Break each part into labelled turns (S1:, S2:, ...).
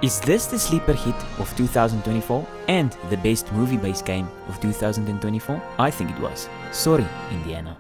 S1: Is this the sleeper hit of 2024 and the best movie-based game of 2024? I think it was. Sorry, Indiana.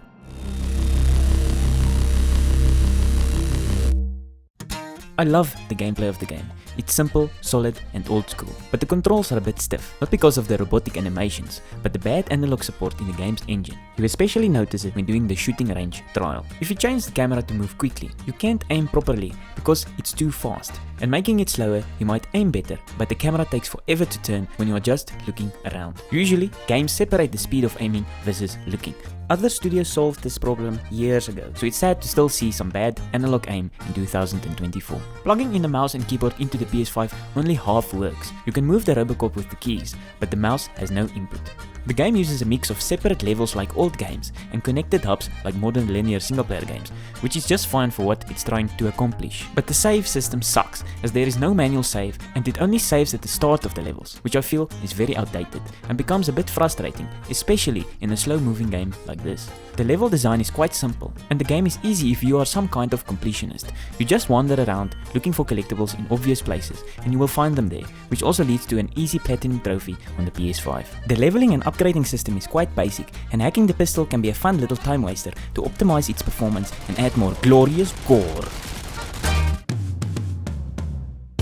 S1: I love the gameplay of the game. It's simple, solid and old school, but the controls are a bit stiff, not because of the robotic animations, but the bad analog support in the game's engine. You especially notice it when doing the shooting range trial. If you change the camera to move quickly, you can't aim properly because it's too fast. And making it slower, you might aim better, but the camera takes forever to turn when you are just looking around. Usually, games separate the speed of aiming versus looking. Other studios solved this problem years ago, so it's sad to still see some bad analog aim in 2024. Plugging in the mouse and keyboard into the PS5 only half works. You can move the Robocop with the keys, but the mouse has no input. The game uses a mix of separate levels like old games and connected hubs like modern linear single-player games, which is just fine for what it's trying to accomplish. But the save system sucks, as there is no manual save and it only saves at the start of the levels, which I feel is very outdated and becomes a bit frustrating, especially in a slow-moving game like this. The level design is quite simple, and the game is easy if you are some kind of completionist. You just wander around looking for collectibles in obvious places, and you will find them there, which also leads to an easy platinum trophy on the PS5. The leveling and upgrading system is quite basic, and hacking the pistol can be a fun little time waster to optimize its performance and add more glorious gore.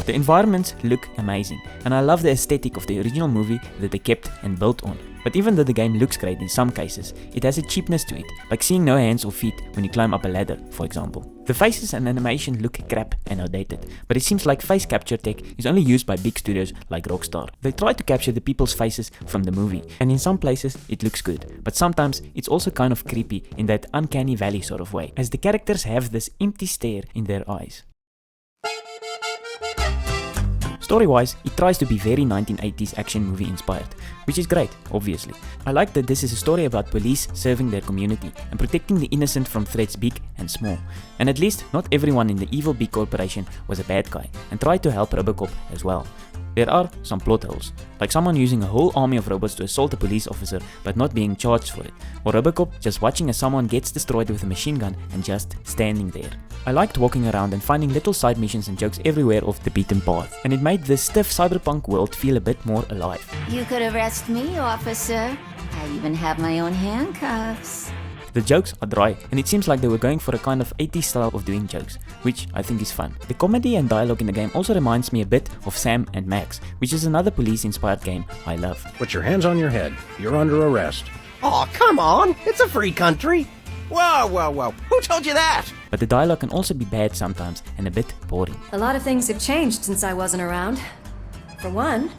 S1: The environments look amazing, and I love the aesthetic of the original movie that they kept and built on. But even though the game looks great in some cases, it has a cheapness to it, like seeing no hands or feet when you climb up a ladder, for example. The faces and animation look crap and outdated, but it seems like face capture tech is only used by big studios like Rockstar. They try to capture the people's faces from the movie, and in some places it looks good, but sometimes it's also kind of creepy in that uncanny valley sort of way, as the characters have this empty stare in their eyes. Story-wise, it tries to be very 1980s action movie inspired, which is great, obviously. I like that this is a story about police serving their community and protecting the innocent from threats big and small. And at least not everyone in the evil big corporation was a bad guy and tried to help Robocop as well. There are some plot holes, like someone using a whole army of robots to assault a police officer but not being charged for it, or Robocop just watching as someone gets destroyed with a machine gun and just standing there. I liked walking around and finding little side missions and jokes everywhere off the beaten path, and it made this stiff cyberpunk world feel a bit more alive.
S2: You could arrest me, officer. I even have my own handcuffs.
S1: The jokes are dry, and it seems like they were going for a kind of 80s style of doing jokes, which I think is fun. The comedy and dialogue in the game also reminds me a bit of Sam and Max, which is another police-inspired game I love.
S3: Put your hands on your head. You're under arrest.
S4: Aw, come on! It's a free country! Whoa! Who told you that?
S1: But the dialogue can also be bad sometimes and a bit boring.
S5: A lot of things have changed since I wasn't around. For one,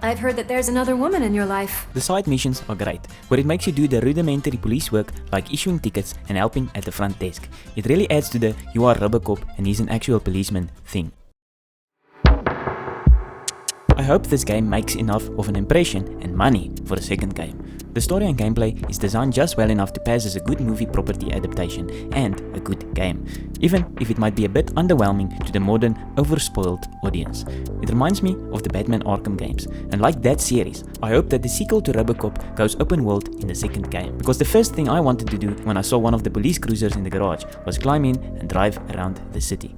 S5: I've heard that there's another woman in your life.
S1: The side missions are great, where it makes you do the rudimentary police work like issuing tickets and helping at the front desk. It really adds to the "you are Robocop and he's an actual policeman" thing. I hope this game makes enough of an impression and money for a second game. The story and gameplay is designed just well enough to pass as a good movie property adaptation and a good game, even if it might be a bit underwhelming to the modern, overspoiled audience. It reminds me of the Batman Arkham games, and like that series, I hope that the sequel to Robocop goes open world in the second game, because the first thing I wanted to do when I saw one of the police cruisers in the garage was climb in and drive around the city.